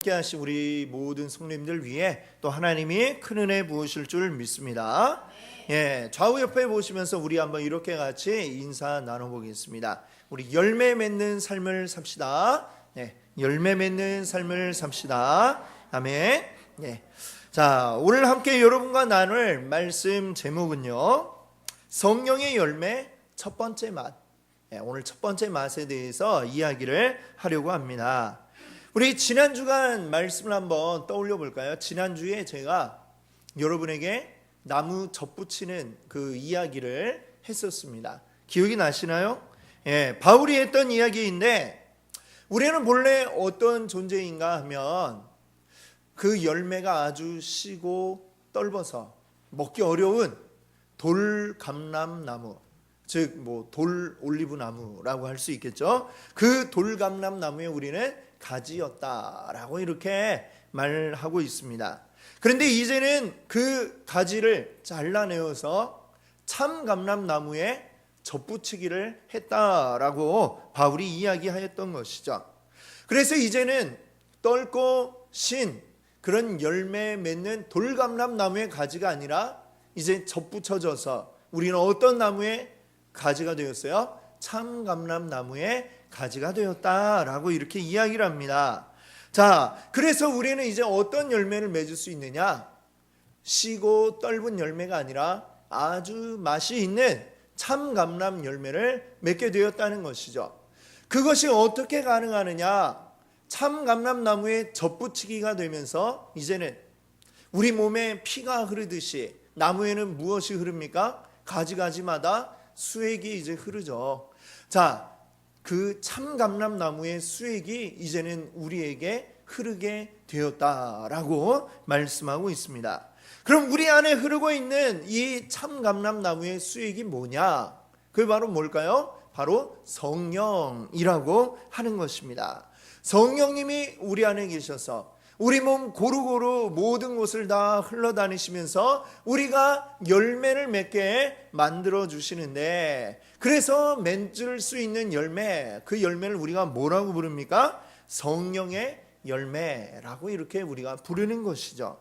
함께 하신 우리 모든 성도님들 위해 또 하나님이 큰 은혜 부으실 줄 믿습니다. 좌우 옆에 보시면서 우리 한번 이렇게 같이 인사 나눠보겠습니다. 우리 열매 맺는 삶을 삽시다. 열매 맺는 삶을 삽시다. 아멘. 자, 오늘 함께 여러분과 나눌 말씀 제목은요, 성령의 열매 첫 번째 맛. 오늘 첫 번째 맛에 대해서 이야기를 하려고 합니다. 우리 지난 주간 말씀을 한번 떠올려 볼까요? 지난주에 제가 여러분에게 나무 젖붙이는 그 이야기를 했었습니다. 기억이 나시나요? 바울이 했던 이야기인데, 우리는 본래 어떤 존재인가 하면 그 열매가 아주 시고 떫어서 먹기 어려운 돌감람나무, 즉 돌 올리브나무라고 할 수 있겠죠. 그 돌감람나무에 우리는 가지였다라고 이렇게 말하고 있습니다. 그런데 이제는 그 가지를 잘라내어서 참감람나무에 젖붙이기를 했다라고 바울이 이야기하였던 것이죠. 그래서 이제는 떫고 신 그런 열매 맺는 돌감람나무의 가지가 아니라 이제 젖붙여져서 우리는 어떤 나무의 가지가 되었어요? 참감람나무의 가지가 되었다라고 이렇게 이야기를 합니다. 자, 그래서 우리는 이제 어떤 열매를 맺을 수 있느냐? 시고 떫은 열매가 아니라 아주 맛이 있는 참감람 열매를 맺게 되었다는 것이죠. 그것이 어떻게 가능하느냐? 참감람나무에 젖붙이기가 되면서 이제는 우리 몸에 피가 흐르듯이 나무에는 무엇이 흐릅니까? 가지가지마다 수액이 이제 흐르죠. 자, 그 참감람나무의 수액이 이제는 우리에게 흐르게 되었다라고 말씀하고 있습니다. 그럼 우리 안에 흐르고 있는 이 참감람나무의 수액이 뭐냐? 그게 바로 뭘까요? 바로 성령이라고 하는 것입니다. 성령님이 우리 안에 계셔서 우리 몸 고루고루 모든 곳을 다 흘러다니시면서 우리가 열매를 맺게 만들어 주시는데, 그래서 맺을 수 있는 열매, 그 열매를 우리가 뭐라고 부릅니까? 성령의 열매라고 이렇게 우리가 부르는 것이죠.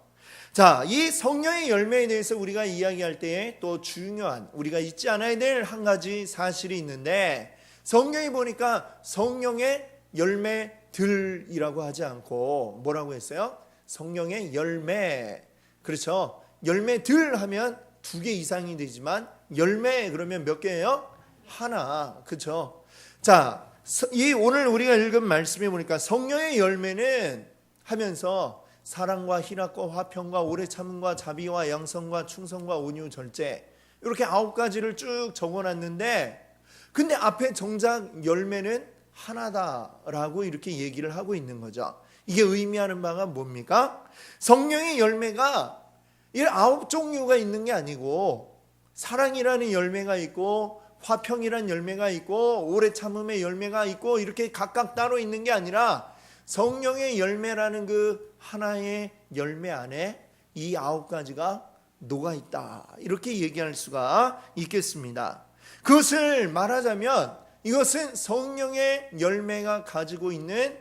자, 이 성령의 열매에 대해서 우리가 이야기할 때에 또 중요한, 우리가 잊지 않아야 될 한 가지 사실이 있는데, 성경에 보니까 성령의 열매들이라고 하지 않고 뭐라고 했어요? 성령의 열매. 그렇죠? 열매들 하면 2개 이상이 되지만 열매 그러면 몇 개예요? 하나. 그렇죠? 자, 이 오늘 우리가 읽은 말씀에 보니까 성령의 열매는 하면서 사랑과 희락과 화평과 오래 참음과 자비와 양성과 충성과 온유 절제, 이렇게 9가지를 쭉 적어놨는데, 근데 앞에 정작 열매는 하나다라고 이렇게 얘기를 하고 있는 거죠. 이게 의미하는 바가 뭡니까? 성령의 열매가 9종류가 있는 게 아니고, 사랑이라는 열매가 있고 화평이라는 열매가 있고 오래 참음의 열매가 있고, 이렇게 각각 따로 있는 게 아니라 성령의 열매라는 그 하나의 열매 안에 이 9가지가 녹아있다, 이렇게 얘기할 수가 있겠습니다. 그것을 말하자면 이것은 성령의 열매가 가지고 있는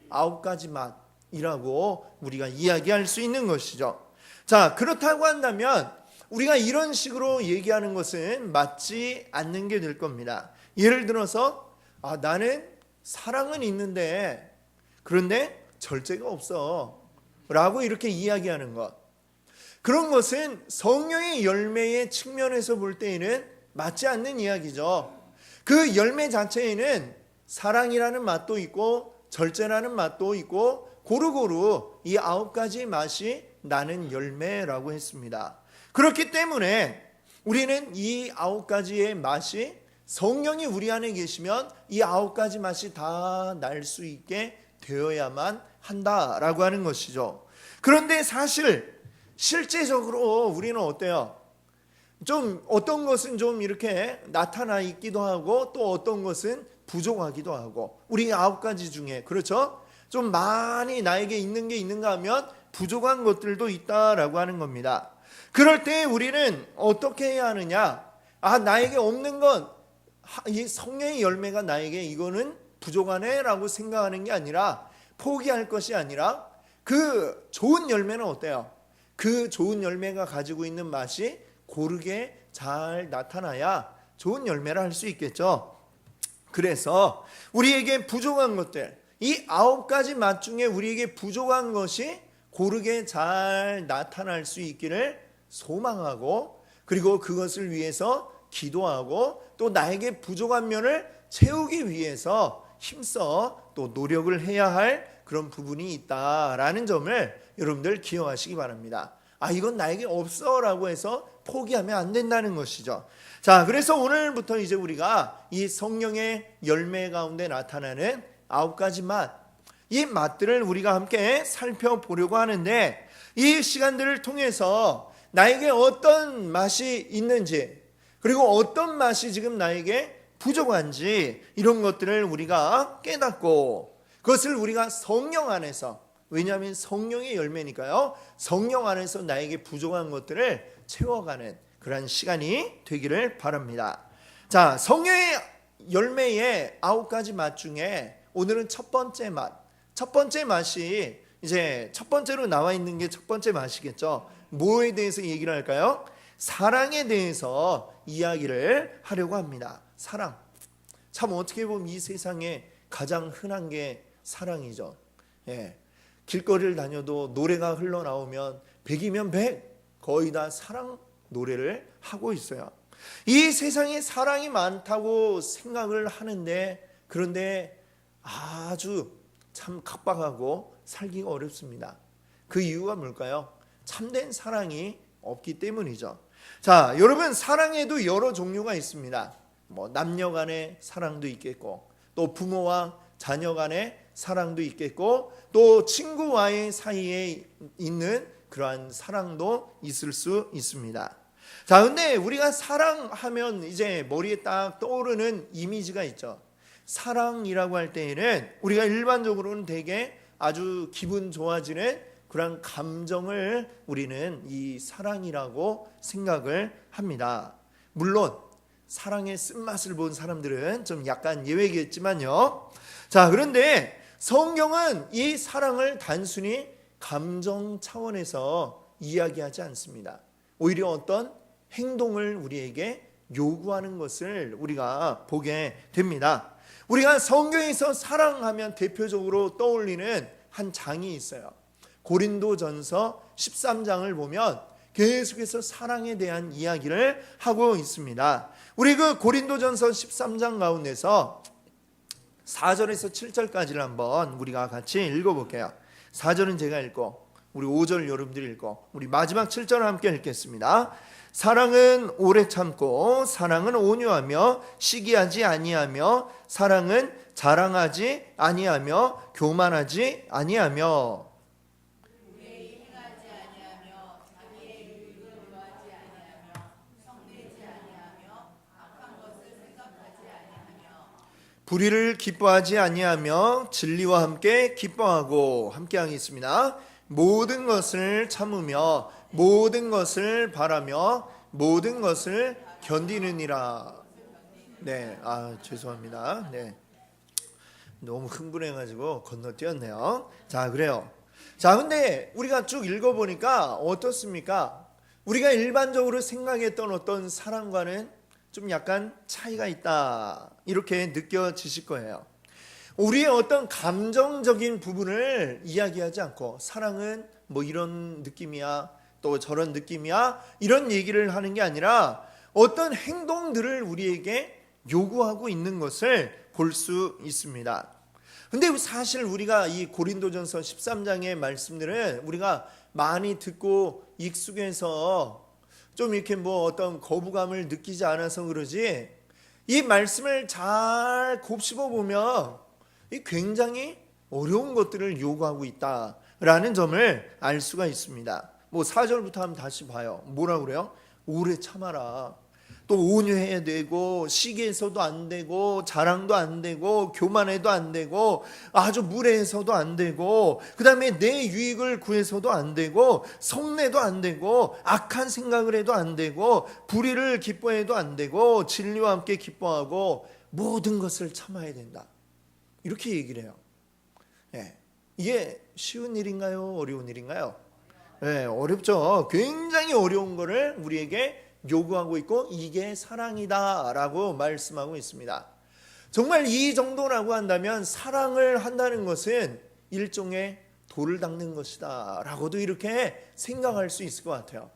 9가지 맛이라고 우리가 이야기할 수 있는 것이죠. 자, 그렇다고 한다면 우리가 이런 식으로 얘기하는 것은 맞지 않는 게 될 겁니다. 예를 들어서 나는 사랑은 있는데 그런데 절제가 없어 라고 이렇게 이야기하는 것, 그런 것은 성령의 열매의 측면에서 볼 때에는 맞지 않는 이야기죠. 그 열매 자체에는 사랑이라는 맛도 있고 절제라는 맛도 있고 고루고루 이 9가지 맛이 나는 열매라고 했습니다. 그렇기 때문에 우리는 이 9가지의 맛이, 성령이 우리 안에 계시면 이 9가지 맛이 다 날 수 있게 되어야만 한다라고 하는 것이죠. 그런데 사실 실제적으로 우리는 어때요? 좀 어떤 것은 좀 이렇게 나타나 있기도 하고 또 어떤 것은 부족하기도 하고, 우리 9가지 중에, 그렇죠? 좀 많이 나에게 있는 게 있는가 하면 부족한 것들도 있다라고 하는 겁니다. 그럴 때 우리는 어떻게 해야 하느냐? 나에게 없는 건, 이 성령의 열매가 나에게 이거는 부족하네 라고 생각하는 게 아니라, 포기할 것이 아니라 그 좋은 열매는 어때요? 그 좋은 열매가 가지고 있는 맛이 고르게 잘 나타나야 좋은 열매를 할 수 있겠죠. 그래서 우리에게 부족한 것들, 이 9가지 맛 중에 우리에게 부족한 것이 고르게 잘 나타날 수 있기를 소망하고, 그리고 그것을 위해서 기도하고, 또 나에게 부족한 면을 채우기 위해서 힘써 또 노력을 해야 할 그런 부분이 있다라는 점을 여러분들 기억하시기 바랍니다. 이건 나에게 없어 라고 해서 포기하면 안 된다는 것이죠. 자, 그래서 오늘부터 이제 우리가 이 성령의 열매 가운데 나타나는 9가지 맛, 이 맛들을 우리가 함께 살펴보려고 하는데, 이 시간들을 통해서 나에게 어떤 맛이 있는지, 그리고 어떤 맛이 지금 나에게 부족한지, 이런 것들을 우리가 깨닫고, 그것을 우리가 성령 안에서, 왜냐하면 성령의 열매니까요, 성령 안에서 나에게 부족한 것들을 채워가는 그런 시간이 되기를 바랍니다. 자, 성령의 열매의 9가지 맛 중에 오늘은 첫 번째 맛, 첫 번째 맛이 이제 첫 번째로 나와 있는 게 첫 번째 맛이겠죠. 뭐에 대해서 얘기를 할까요? 사랑에 대해서 이야기를 하려고 합니다. 사랑. 참 어떻게 보면 이 세상에 가장 흔한 게 사랑이죠. 예. 길거리를 다녀도 노래가 흘러나오면 100이면 100 거의 다 사랑 노래를 하고 있어요. 이 세상에 사랑이 많다고 생각을 하는데, 그런데 아주 참 각박하고 살기가 어렵습니다. 그 이유가 뭘까요? 참된 사랑이 없기 때문이죠. 자, 여러분, 사랑에도 여러 종류가 있습니다. 남녀 간의 사랑도 있겠고, 또 부모와 자녀 간의 사랑도 있겠고, 또 친구와의 사이에 있는 그러한 사랑도 있을 수 있습니다. 자, 근데 우리가 사랑하면 이제 머리에 딱 떠오르는 이미지가 있죠. 사랑이라고 할 때에는 우리가 일반적으로는 되게 아주 기분 좋아지는 그런 감정을 우리는 이 사랑이라고 생각을 합니다. 물론 사랑의 쓴맛을 본 사람들은 좀 약간 예외겠지만요. 자, 그런데 성경은 이 사랑을 단순히 감정 차원에서 이야기하지 않습니다. 오히려 어떤 행동을 우리에게 요구하는 것을 우리가 보게 됩니다. 우리가 성경에서 사랑하면 대표적으로 떠올리는 한 장이 있어요. 고린도전서 13장을 보면 계속해서 사랑에 대한 이야기를 하고 있습니다. 우리 그 고린도전서 13장 가운데서 4절에서 7절까지를 한번 우리가 같이 읽어볼게요. 4절은 제가 읽고 우리 5절 여러분들이 읽고 우리 마지막 7절을 함께 읽겠습니다. 사랑은 오래 참고 사랑은 온유하며 시기하지 아니하며 사랑은 자랑하지 아니하며 교만하지 아니하며 불의를 기뻐하지 아니하며 진리와 함께 기뻐하고 함께 하겠습니다. 모든 것을 참으며 모든 것을 바라며 모든 것을 견디느니라. 네, 죄송합니다. 네, 너무 흥분해가지고 건너뛰었네요. 자, 그래요. 자, 근데 우리가 쭉 읽어보니까 어떻습니까? 우리가 일반적으로 생각했던 어떤 사랑과는 좀 약간 차이가 있다, 이렇게 느껴지실 거예요. 우리의 어떤 감정적인 부분을 이야기하지 않고 사랑은 뭐 이런 느낌이야, 또 저런 느낌이야, 이런 얘기를 하는 게 아니라 어떤 행동들을 우리에게 요구하고 있는 것을 볼 수 있습니다. 근데 사실 우리가 이 고린도전서 13장의 말씀들은 우리가 많이 듣고 익숙해서 좀 이렇게 뭐 어떤 거부감을 느끼지 않아서 그러지, 이 말씀을 잘 곱씹어 보면 굉장히 어려운 것들을 요구하고 있다라는 점을 알 수가 있습니다. 뭐 4절부터 한번 다시 봐요. 뭐라 그래요? 오래 참아라. 또 온유해야 되고, 시기해서도 안 되고, 자랑도 안 되고, 교만해도 안 되고, 아주 무례해서도 안 되고, 그 다음에 내 유익을 구해서도 안 되고, 성내도 안 되고, 악한 생각을 해도 안 되고, 불의를 기뻐해도 안 되고, 진리와 함께 기뻐하고, 모든 것을 참아야 된다, 이렇게 얘기를 해요. 예, 이게 쉬운 일인가요? 어려운 일인가요? 네, 어렵죠. 굉장히 어려운 거를 우리에게 요구하고 있고 이게 사랑이다라고 말씀하고 있습니다. 정말 이 정도라고 한다면 사랑을 한다는 것은 일종의 돌을 닦는 것이다 라고도 이렇게 생각할 수 있을 것 같아요.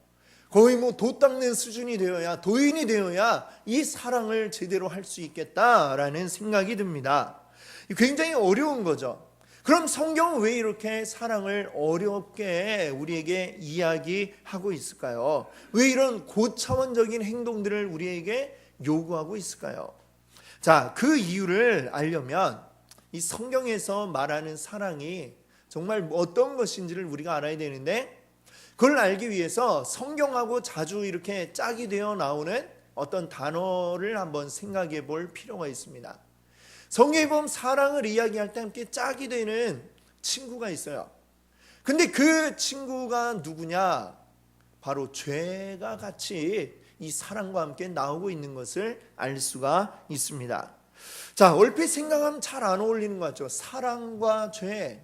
거의 뭐 도 닦는 수준이 되어야, 도인이 되어야 이 사랑을 제대로 할 수 있겠다라는 생각이 듭니다. 굉장히 어려운 거죠. 그럼 성경은 왜 이렇게 사랑을 어렵게 우리에게 이야기하고 있을까요? 왜 이런 고차원적인 행동들을 우리에게 요구하고 있을까요? 자, 그 이유를 알려면 이 성경에서 말하는 사랑이 정말 어떤 것인지를 우리가 알아야 되는데, 그걸 알기 위해서 성경하고 자주 이렇게 짝이 되어 나오는 어떤 단어를 한번 생각해 볼 필요가 있습니다. 성경에 보면 사랑을 이야기할 때 함께 짝이 되는 친구가 있어요. 근데 그 친구가 누구냐? 바로 죄가 같이 이 사랑과 함께 나오고 있는 것을 알 수가 있습니다. 자, 얼핏 생각하면 잘 안 어울리는 것 같죠? 사랑과 죄,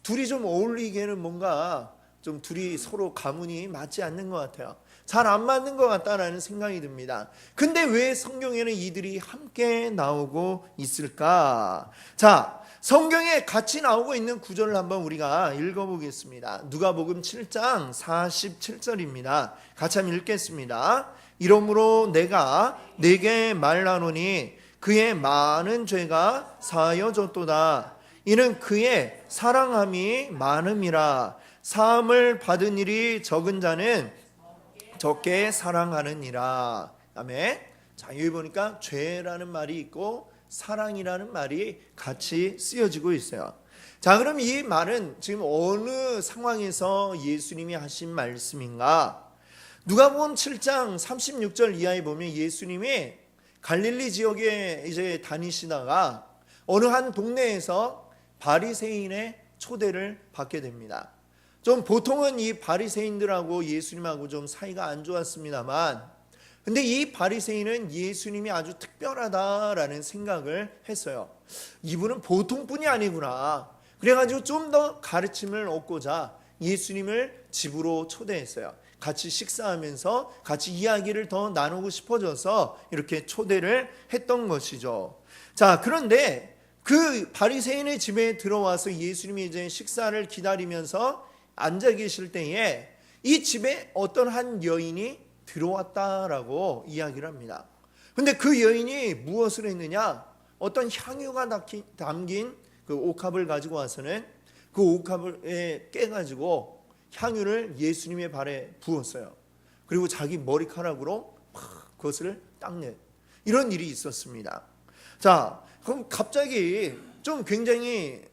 둘이 좀 어울리기에는 뭔가 좀 둘이 서로 가문이 맞지 않는 것 같아요. 잘 안 맞는 것 같다라는 생각이 듭니다. 근데 왜 성경에는 이들이 함께 나오고 있을까? 자, 성경에 같이 나오고 있는 구절을 한번 우리가 읽어보겠습니다. 누가복음 7장 47절입니다. 같이 한번 읽겠습니다. 이러므로 내가 네게 말하노니 그의 많은 죄가 사하여졌도다. 이는 그의 사랑함이 많음이라. 사함을 받은 일이 적은 자는 적게 사랑하느니라. 아멘. 자, 여기 보니까 죄라는 말이 있고 사랑이라는 말이 같이 쓰여지고 있어요. 자, 그럼 이 말은 지금 어느 상황에서 예수님이 하신 말씀인가? 누가복음 7장 36절 이하에 보면 예수님이 갈릴리 지역에 이제 다니시다가 어느 한 동네에서 바리새인의 초대를 받게 됩니다. 좀 보통은 이 바리새인들하고 예수님하고 좀 사이가 안 좋았습니다만, 근데 이 바리새인은 예수님이 아주 특별하다라는 생각을 했어요. 이분은 보통 분이 아니구나. 그래가지고 좀 더 가르침을 얻고자 예수님을 집으로 초대했어요. 같이 식사하면서 같이 이야기를 더 나누고 싶어져서 이렇게 초대를 했던 것이죠. 자, 그런데 그 바리새인의 집에 들어와서 예수님이 이제 식사를 기다리면서 앉아 계실 때에 이 집에 어떤 한 여인이 들어왔다라고 이야기를 합니다. 근데 그 여인이 무엇을 했느냐? 어떤 향유가 담긴 그 옥합을 가지고 와서는 그 옥합을 깨가지고 향유를 예수님의 발에 부었어요. 그리고 자기 머리카락으로 막 그것을 닦는 이런 일이 있었습니다. 자, 그럼 갑자기 좀 굉장히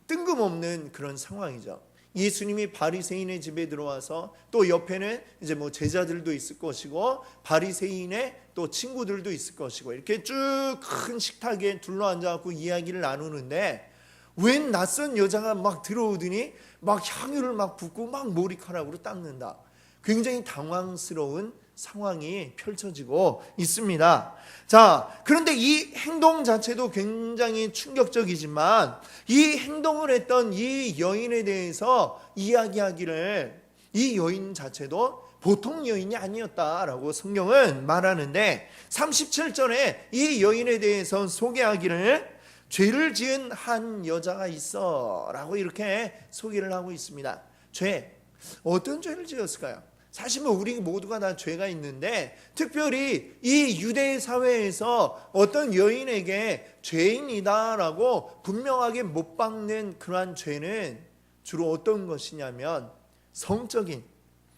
뜬금없는 그런 상황이죠. 예수님이 바리새인의 집에 들어와서 또 옆에는 이제 뭐 제자들도 있을 것이고 바리새인의 또 친구들도 있을 것이고 이렇게 쭉 큰 식탁에 둘러앉아갖고 이야기를 나누는데 웬 낯선 여자가 막 들어오더니 막 향유를 막 붓고 막 머리카락으로 닦는다. 굉장히 당황스러운 상황이 펼쳐지고 있습니다. 자, 그런데 이 행동 자체도 굉장히 충격적이지만 이 행동을 했던 이 여인에 대해서 이야기하기를 이 여인 자체도 보통 여인이 아니었다라고 성경은 말하는데 37절에 이 여인에 대해서 소개하기를 죄를 지은 한 여자가 있어 라고 이렇게 소개를 하고 있습니다. 죄, 어떤 죄를 지었을까요? 사실 뭐 우리 모두가 다 죄가 있는데 특별히 이 유대 사회에서 어떤 여인에게 죄인이다라고 분명하게 못 박는 그러한 죄는 주로 어떤 것이냐면 성적인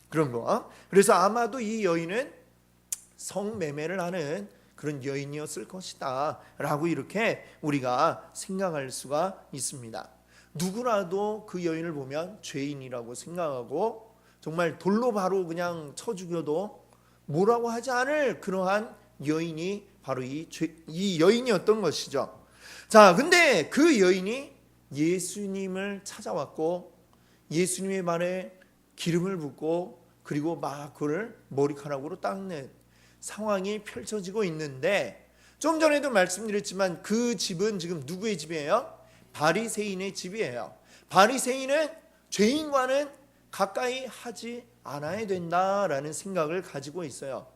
그런 거. 그래서 아마도 이 여인은 성매매를 하는 그런 여인이었을 것이다 라고 이렇게 우리가 생각할 수가 있습니다. 누구라도 그 여인을 보면 죄인이라고 생각하고 정말 돌로 바로 그냥 쳐 죽여도 뭐라고 하지 않을 그러한 여인이 바로 이 여인이었던 것이죠. 자, 근데 그 여인이 예수님을 찾아왔고 예수님의 발에 기름을 붓고 그리고 막 그를 머리카락으로 닦는 상황이 펼쳐지고 있는데 좀 전에도 말씀드렸지만 그 집은 지금 누구의 집이에요? 바리새인의 집이에요. 바리새인은 죄인과는 가까이 하지 않아야 된다라는 생각을 가지고 있어요.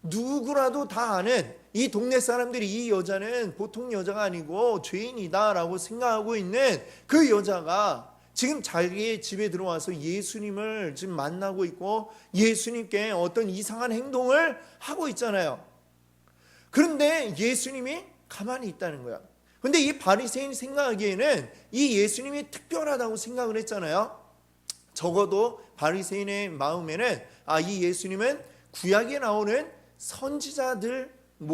누구라도 다 아는, 이 동네 사람들이 이 여자는 보통 여자가 아니고 죄인이다라고 생각하고 있는 그 여자가 지금 자기의 집에 들어와서 예수님을 지금 만나고 있고 예수님께 어떤 이상한 행동을 하고 있잖아요. 그런데 예수님이 가만히 있다는 거야. 근데 이 바리새인이 생각하기에는 이 예수님이 특별하다고 생각을 했잖아요. 적어도 바리새인의 마음에는 이 예수님은 구약에 나오는 선지자들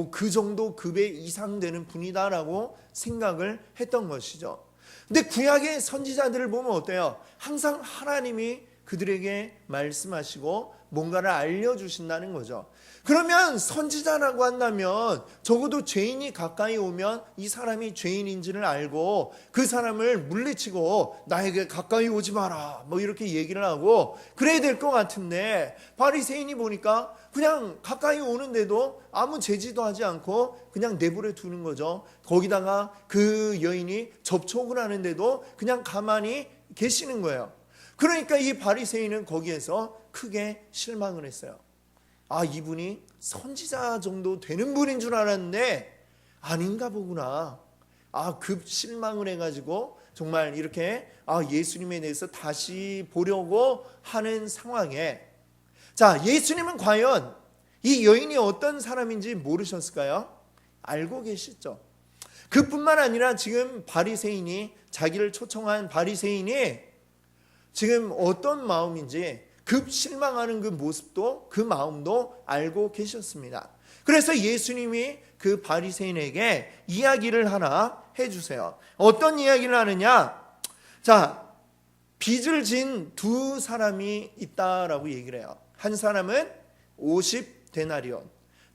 그 정도 급에 이상 되는 분이다라고 생각을 했던 것이죠. 근데 구약의 선지자들을 보면 어때요? 항상 하나님이 그들에게 말씀하시고 뭔가를 알려주신다는 거죠. 그러면 선지자라고 한다면 적어도 죄인이 가까이 오면 이 사람이 죄인인지를 알고 그 사람을 물리치고 나에게 가까이 오지 마라 이렇게 얘기를 하고 그래야 될 것 같은데, 바리새인이 보니까 그냥 가까이 오는데도 아무 제지도 하지 않고 그냥 내버려 두는 거죠. 거기다가 그 여인이 접촉을 하는데도 그냥 가만히 계시는 거예요. 그러니까 이 바리새인은 거기에서 크게 실망을 했어요. 이분이 선지자 정도 되는 분인 줄 알았는데 아닌가 보구나. 급 실망을 해가지고 정말 이렇게 예수님에 대해서 다시 보려고 하는 상황에, 자, 예수님은 과연 이 여인이 어떤 사람인지 모르셨을까요? 알고 계시죠. 그뿐만 아니라 지금 바리새인이, 자기를 초청한 바리새인이 지금 어떤 마음인지 급 실망하는 그 모습도, 그 마음도 알고 계셨습니다. 그래서 예수님이 그 바리새인에게 이야기를 하나 해주세요. 어떤 이야기를 하느냐? 자, 빚을 진 두 사람이 있다라고 얘기를 해요. 한 사람은 50데나리온,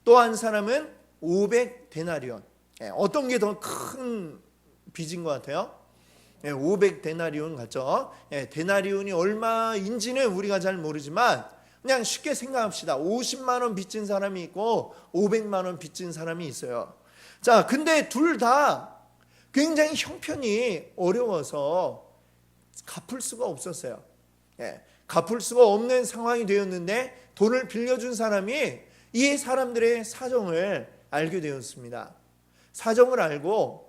또 한 사람은 500데나리온. 어떤 게 더 큰 빚인 것 같아요? 500데나리온 같죠? 데나리온이 얼마인지는 우리가 잘 모르지만 그냥 쉽게 생각합시다. 50만 원 빚진 사람이 있고 500만 원 빚진 사람이 있어요. 자, 근데 둘 다 굉장히 형편이 어려워서 갚을 수가 없었어요. 갚을 수가 없는 상황이 되었는데 돈을 빌려준 사람이 이 사람들의 사정을 알게 되었습니다. 사정을 알고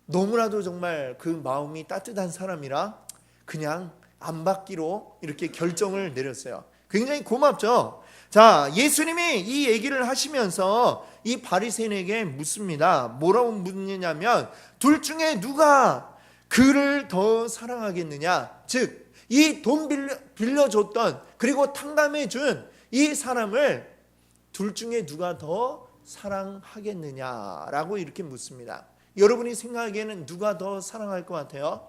너무나도 정말 그 마음이 따뜻한 사람이라 그냥 안 받기로 이렇게 결정을 내렸어요. 굉장히 고맙죠. 자, 예수님이 이 얘기를 하시면서 이 바리새인에게 묻습니다. 뭐라고 묻느냐면 둘 중에 누가 그를 더 사랑하겠느냐. 즉, 이 돈 빌려줬던 그리고 탕감해준 이 사람을 둘 중에 누가 더 사랑하겠느냐라고 이렇게 묻습니다. 여러분이 생각하기에는 누가 더 사랑할 것 같아요?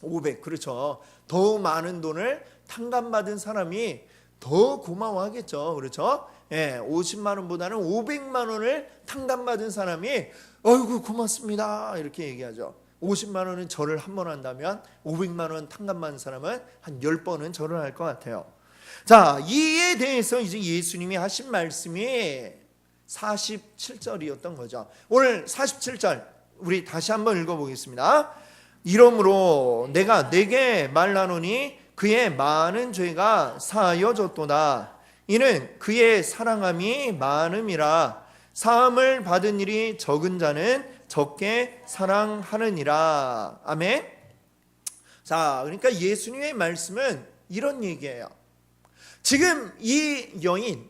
500. 그렇죠. 더 많은 돈을 탕감받은 사람이 더 고마워하겠죠. 그렇죠? 50만 원보다는 500만 원을 탕감받은 사람이 어이구 고맙습니다 이렇게 얘기하죠. 50만 원은 절을 한 번 한다면 500만 원 탕감받은 사람은 한 10번은 절을 할 것 같아요. 자, 이에 대해서 이제 예수님이 하신 말씀이 47절이었던 거죠. 오늘 47절 우리 다시 한번 읽어보겠습니다. 이러므로 내가 네게 말하노니 그의 많은 죄가 사하여졌도다. 이는 그의 사랑함이 많음이라. 사함을 받은 일이 적은 자는 적게 사랑하느니라. 아멘. 자, 그러니까 예수님의 말씀은 이런 얘기예요. 지금 이 여인,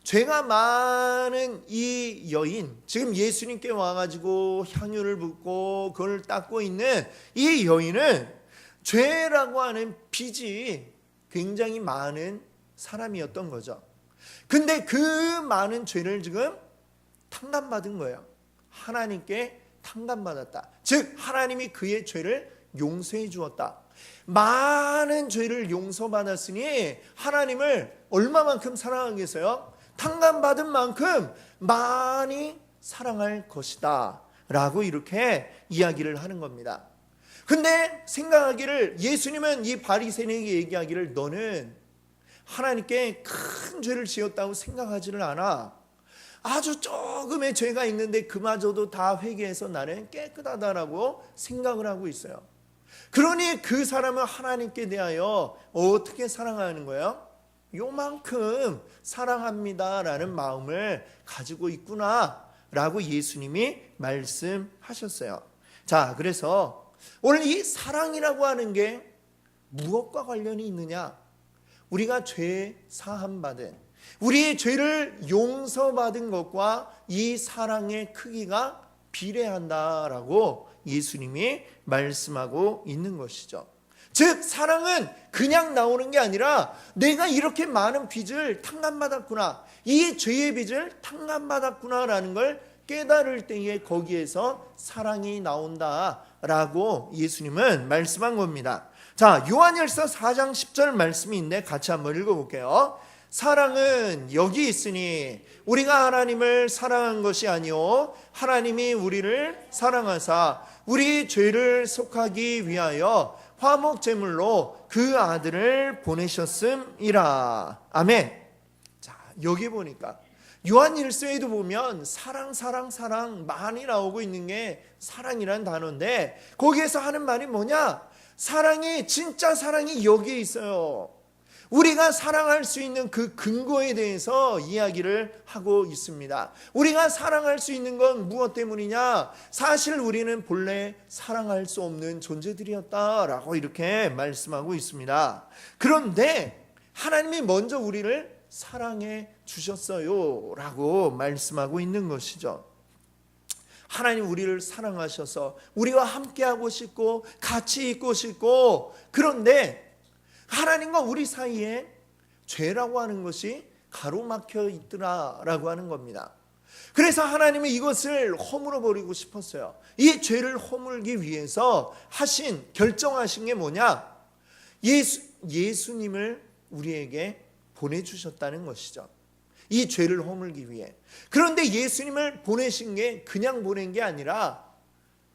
죄가 많은 이 여인, 지금 예수님께 와가지고 향유를 붓고 그걸 닦고 있는 이 여인은 죄라고 하는 빚이 굉장히 많은 사람이었던 거죠. 근데 그 많은 죄를 지금 탕감받은 거예요. 하나님께 탕감받았다. 즉 하나님이 그의 죄를 용서해 주었다. 많은 죄를 용서받았으니 하나님을 얼마만큼 사랑하겠어요? 탕감받은 만큼 많이 사랑할 것이다 라고 이렇게 이야기를 하는 겁니다. 근데 생각하기를, 예수님은 이 바리새인에게 얘기하기를 너는 하나님께 큰 죄를 지었다고 생각하지를 않아. 아주 조금의 죄가 있는데 그마저도 다 회개해서 나는 깨끗하다라고 생각을 하고 있어요. 그러니 그 사람은 하나님께 대하여 어떻게 사랑하는 거예요? 요만큼 사랑합니다라는 마음을 가지고 있구나라고 예수님이 말씀하셨어요. 자, 그래서 오늘 이 사랑이라고 하는 게 무엇과 관련이 있느냐? 우리가 죄 사함 받은, 우리의 죄를 용서받은 것과 이 사랑의 크기가 비례한다라고 예수님이 말씀하고 있는 것이죠. 즉 사랑은 그냥 나오는 게 아니라 내가 이렇게 많은 빚을 탕감받았구나, 이 죄의 빚을 탕감받았구나라는 걸 깨달을 때에 거기에서 사랑이 나온다라고 예수님은 말씀한 겁니다. 자, 요한일서 4장 10절 말씀인데 같이 한번 읽어볼게요. 사랑은 여기 있으니 우리가 하나님을 사랑한 것이 아니요 하나님이 우리를 사랑하사 우리 죄를 속하기 위하여 화목 제물로 그 아들을 보내셨음이라. 아멘. 자, 여기 보니까 요한일서에도 보면 사랑 많이 나오고 있는 게 사랑이란 단어인데 거기에서 하는 말이 뭐냐? 사랑이, 진짜 사랑이 여기에 있어요. 우리가 사랑할 수 있는 그 근거에 대해서 이야기를 하고 있습니다. 우리가 사랑할 수 있는 건 무엇 때문이냐? 사실 우리는 본래 사랑할 수 없는 존재들이었다라고 이렇게 말씀하고 있습니다. 그런데 하나님이 먼저 우리를 사랑해 주셨어요 라고 말씀하고 있는 것이죠. 하나님 우리를 사랑하셔서 우리와 함께하고 싶고 같이 있고 싶고, 그런데 하나님과 우리 사이에 죄라고 하는 것이 가로막혀 있더라라고 하는 겁니다. 그래서 하나님은 이것을 허물어 버리고 싶었어요. 이 죄를 허물기 위해서 결정하신 게 뭐냐? 예수님을 우리에게 보내주셨다는 것이죠. 이 죄를 허물기 위해. 그런데 예수님을 보내신 게 그냥 보낸 게 아니라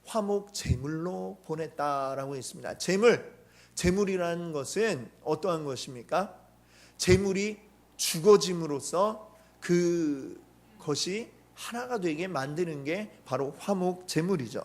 화목 제물로 보냈다라고 했습니다. 제물이라는 것은 어떠한 것입니까? 제물이 죽어짐으로써 그것이 하나가 되게 만드는 게 바로 화목 제물이죠.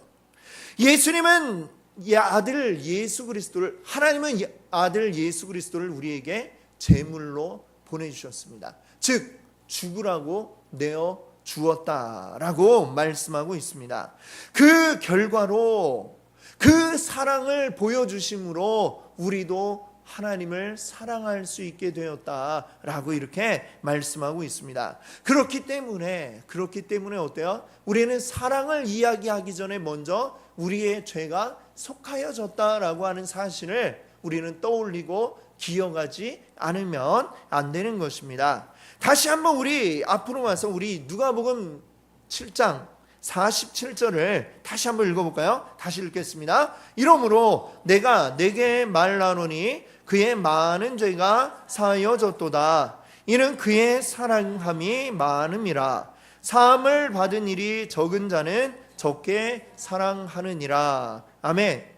예수님은 아들 예수 그리스도를, 하나님은 아들 예수 그리스도를 우리에게 제물로 보내주셨습니다. 즉 죽으라고 내어 주었다라고 말씀하고 있습니다. 그 결과로 그 사랑을 보여주심으로 우리도 하나님을 사랑할 수 있게 되었다라고 이렇게 말씀하고 있습니다. 그렇기 때문에 어때요? 우리는 사랑을 이야기하기 전에 먼저 우리의 죄가 속하여졌다라고 하는 사실을 우리는 떠올리고 기억하지 않으면 안 되는 것입니다. 다시 한번 우리 앞으로 와서 우리 누가복음 7장 47절을 다시 한번 읽어볼까요? 다시 읽겠습니다. 이러므로 내가 내게 말하노니 그의 많은 죄가 사하여졌도다. 이는 그의 사랑함이 많음이라. 사함을 받은 일이 적은 자는 적게 사랑하느니라. 아멘.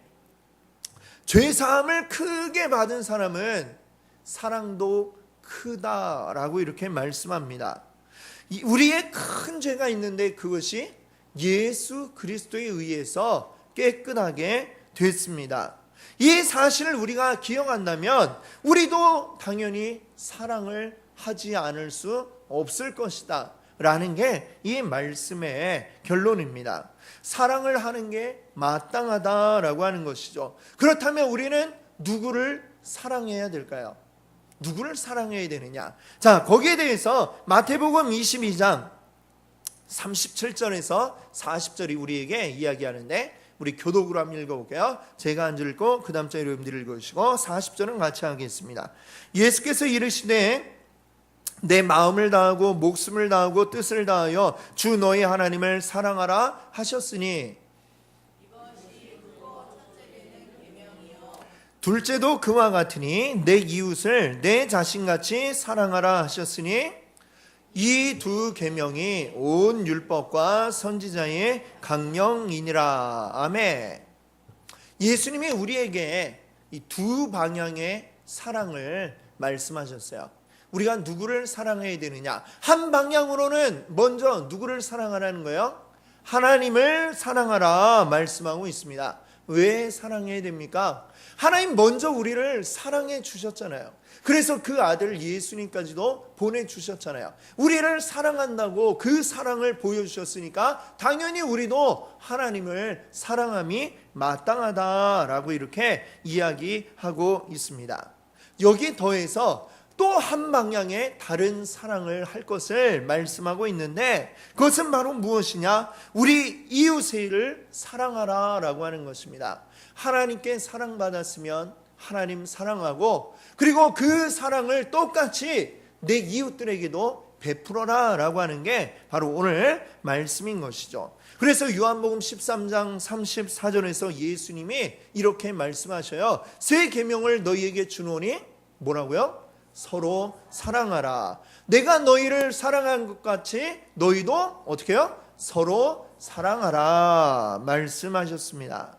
죄 사함을 크게 받은 사람은 사랑도 크다라고 이렇게 말씀합니다. 우리의 큰 죄가 있는데 그것이 예수 그리스도에 의해서 깨끗하게 됐습니다. 이 사실을 우리가 기억한다면 우리도 당연히 사랑을 하지 않을 수 없을 것이다 라는 게 이 말씀의 결론입니다. 사랑을 하는 게 마땅하다라고 하는 것이죠. 그렇다면 우리는 누구를 사랑해야 될까요? 누구를 사랑해야 되느냐? 자, 거기에 대해서 마태복음 22장 37절에서 40절이 우리에게 이야기하는데 우리 교독으로 한번 읽어볼게요. 제가 한 줄 읽고 그 다음 절 여러분들이 읽으시고 40절은 같이 하겠습니다. 예수께서 이르시되 내 마음을 다하고 목숨을 다하고 뜻을 다하여 주 너희 하나님을 사랑하라 하셨으니 둘째도 그와 같으니 내 이웃을 내 자신같이 사랑하라 하셨으니 이 두 계명이 온 율법과 선지자의 강령이니라. 아멘. 예수님이 우리에게 이 두 방향의 사랑을 말씀하셨어요. 우리가 누구를 사랑해야 되느냐? 한 방향으로는 먼저 누구를 사랑하라는 거예요? 하나님을 사랑하라 말씀하고 있습니다. 왜 사랑해야 됩니까? 하나님 먼저 우리를 사랑해 주셨잖아요. 그래서 그 아들 예수님까지도 보내주셨잖아요. 우리를 사랑한다고 그 사랑을 보여주셨으니까 당연히 우리도 하나님을 사랑함이 마땅하다라고 이렇게 이야기하고 있습니다. 여기 더해서 또 한 방향의 다른 사랑을 할 것을 말씀하고 있는데 그것은 바로 무엇이냐? 우리 이웃을 사랑하라 라고 하는 것입니다. 하나님께 사랑받았으면 하나님 사랑하고 그리고 그 사랑을 똑같이 내 이웃들에게도 베풀어라 라고 하는 게 바로 오늘 말씀인 것이죠. 그래서 요한복음 13장 34절에서 예수님이 이렇게 말씀하셔요. 새 계명을 너희에게 주노니 뭐라고요? 서로 사랑하라. 내가 너희를 사랑한 것 같이 너희도 어떻게 해요? 서로 사랑하라 말씀하셨습니다.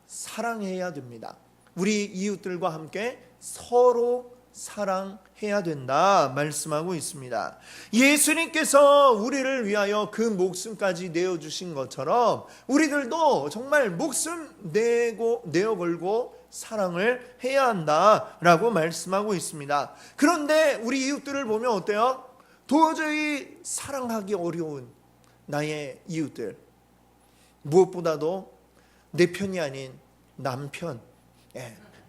사랑해야 됩니다. 우리 이웃들과 함께 서로 사랑해야 된다 말씀하고 있습니다. 예수님께서 우리를 위하여 그 목숨까지 내어주신 것처럼 우리들도 정말 목숨 내어 걸고 사랑을 해야 한다라고 말씀하고 있습니다. 그런데 우리 이웃들을 보면 어때요? 도저히 사랑하기 어려운 나의 이웃들, 무엇보다도 내 편이 아닌 남편,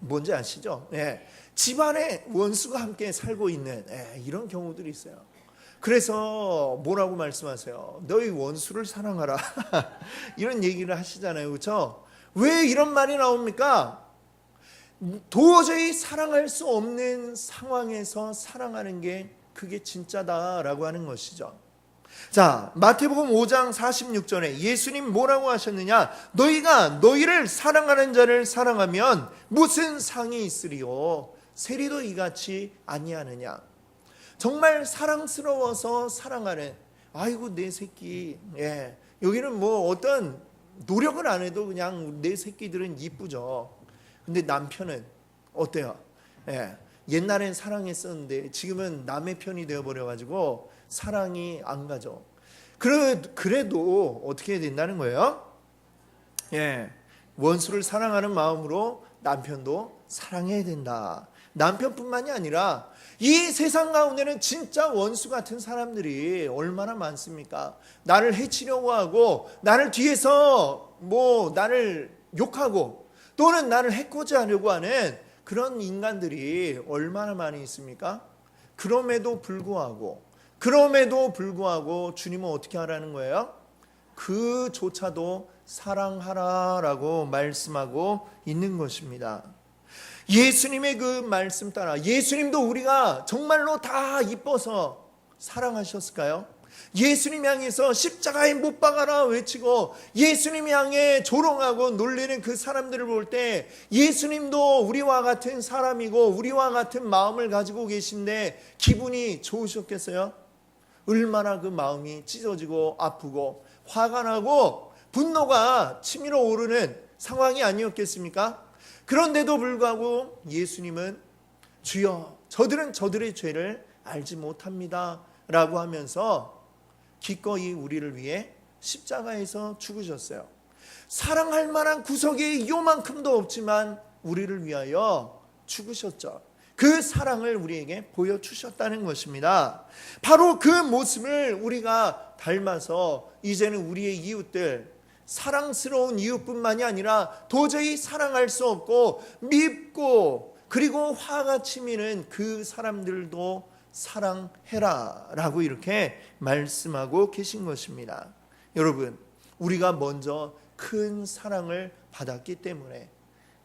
뭔지 아시죠? 집안에 원수가 함께 살고 있는 이런 경우들이 있어요. 그래서 뭐라고 말씀하세요? 너희 원수를 사랑하라 이런 얘기를 하시잖아요. 그렇죠? 왜 이런 말이 나옵니까? 도저히 사랑할 수 없는 상황에서 사랑하는 게 그게 진짜다라고 하는 것이죠. 자, 마태복음 5장 46절에 예수님 뭐라고 하셨느냐? 너희가 너희를 사랑하는 자를 사랑하면 무슨 상이 있으리요? 세리도 이같이 아니하느냐? 정말 사랑스러워서 사랑하는 아이고 내 새끼. 여기는 뭐 어떤 노력을 안 해도 그냥 내 새끼들은 이쁘죠. 근데 남편은 어때요? 옛날엔 사랑했었는데 지금은 남의 편이 되어버려가지고 사랑이 안 가죠. 그래도 어떻게 해야 된다는 거예요? 원수를 사랑하는 마음으로 남편도 사랑해야 된다. 남편뿐만이 아니라 이 세상 가운데는 진짜 원수 같은 사람들이 얼마나 많습니까? 나를 해치려고 하고 나를 뒤에서 나를 욕하고 또는 나를 해코지 하려고 하는 그런 인간들이 얼마나 많이 있습니까? 그럼에도 불구하고 주님은 어떻게 하라는 거예요? 그조차도 사랑하라라고 말씀하고 있는 것입니다. 예수님의 그 말씀 따라 예수님도 우리가 정말로 다 이뻐서 사랑하셨을까요? 예수님 향해서 십자가에 못 박아라 외치고 예수님 향해 조롱하고 놀리는 그 사람들을 볼 때 예수님도 우리와 같은 사람이고 우리와 같은 마음을 가지고 계신데 기분이 좋으셨겠어요? 얼마나 그 마음이 찢어지고 아프고 화가 나고 분노가 치밀어 오르는 상황이 아니었겠습니까? 그런데도 불구하고 예수님은 주여 저들은 저들의 죄를 알지 못합니다 라고 하면서 기꺼이 우리를 위해 십자가에서 죽으셨어요. 사랑할 만한 구석이 요만큼도 없지만 우리를 위하여 죽으셨죠. 그 사랑을 우리에게 보여주셨다는 것입니다. 바로 그 모습을 우리가 닮아서 이제는 우리의 이웃들, 사랑스러운 이웃뿐만이 아니라 도저히 사랑할 수 없고 밉고 그리고 화가 치미는 그 사람들도 사랑해라 라고 이렇게 말씀하고 계신 것입니다. 여러분, 우리가 먼저 큰 사랑을 받았기 때문에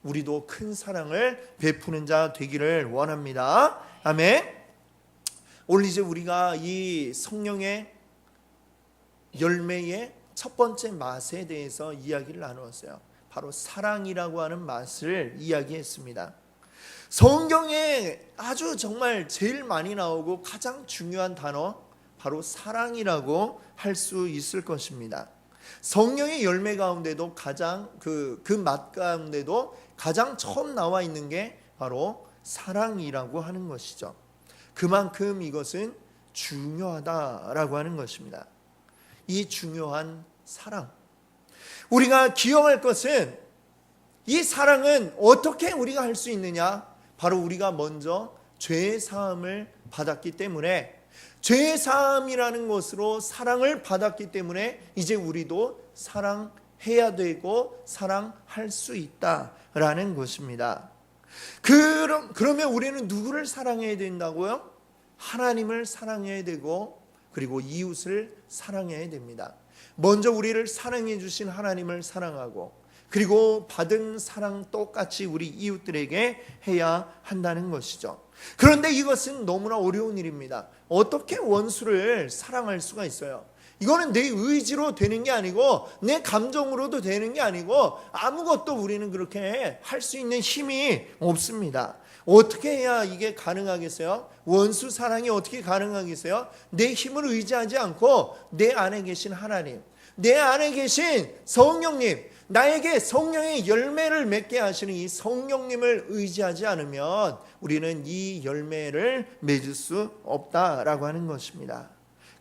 우리도 큰 사랑을 베푸는 자 되기를 원합니다. 아멘. 오늘 이제 우리가 이 성령의 열매의 첫 번째 맛에 대해서 이야기를 나누었어요. 바로 사랑이라고 하는 맛을 이야기했습니다. 성경에 아주 정말 제일 많이 나오고 가장 중요한 단어 바로 사랑이라고 할 수 있을 것입니다. 성령의 열매 가운데도 가장 그 맛 가운데도 가장 처음 나와 있는 게 바로 사랑이라고 하는 것이죠. 그만큼 이것은 중요하다라고 하는 것입니다. 이 중요한 사랑, 우리가 기억할 것은 이 사랑은 어떻게 우리가 할 수 있느냐? 바로 우리가 먼저 죄 사함을 받았기 때문에, 죄 사함이라는 것으로 사랑을 받았기 때문에 이제 우리도 사랑해야 되고 사랑할 수 있다라는 것입니다. 그러면 우리는 누구를 사랑해야 된다고요? 하나님을 사랑해야 되고, 그리고 이웃을 사랑해야 됩니다. 먼저 우리를 사랑해 주신 하나님을 사랑하고, 그리고 받은 사랑 똑같이 우리 이웃들에게 해야 한다는 것이죠. 그런데 이것은 너무나 어려운 일입니다. 어떻게 원수를 사랑할 수가 있어요? 이거는 내 의지로 되는 게 아니고 내 감정으로도 되는 게 아니고 아무것도 우리는 그렇게 할 수 있는 힘이 없습니다. 어떻게 해야 이게 가능하겠어요? 원수 사랑이 어떻게 가능하겠어요? 내 힘을 의지하지 않고 내 안에 계신 하나님, 내 안에 계신 성령님, 나에게 성령의 열매를 맺게 하시는 이 성령님을 의지하지 않으면 우리는 이 열매를 맺을 수 없다라고 하는 것입니다.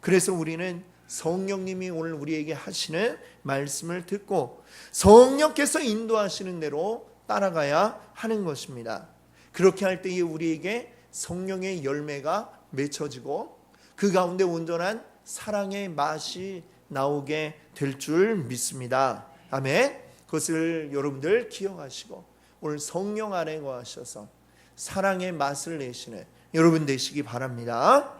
그래서 우리는 성령님이 오늘 우리에게 하시는 말씀을 듣고 성령께서 인도하시는 대로 따라가야 하는 것입니다. 그렇게 할 때에 우리에게 성령의 열매가 맺혀지고 그 가운데 온전한 사랑의 맛이 나오게 될 줄 믿습니다. 아멘. 그것을 여러분들 기억하시고 오늘 성령 안에 거하셔서 사랑의 맛을 내시는 여러분 되시기 바랍니다.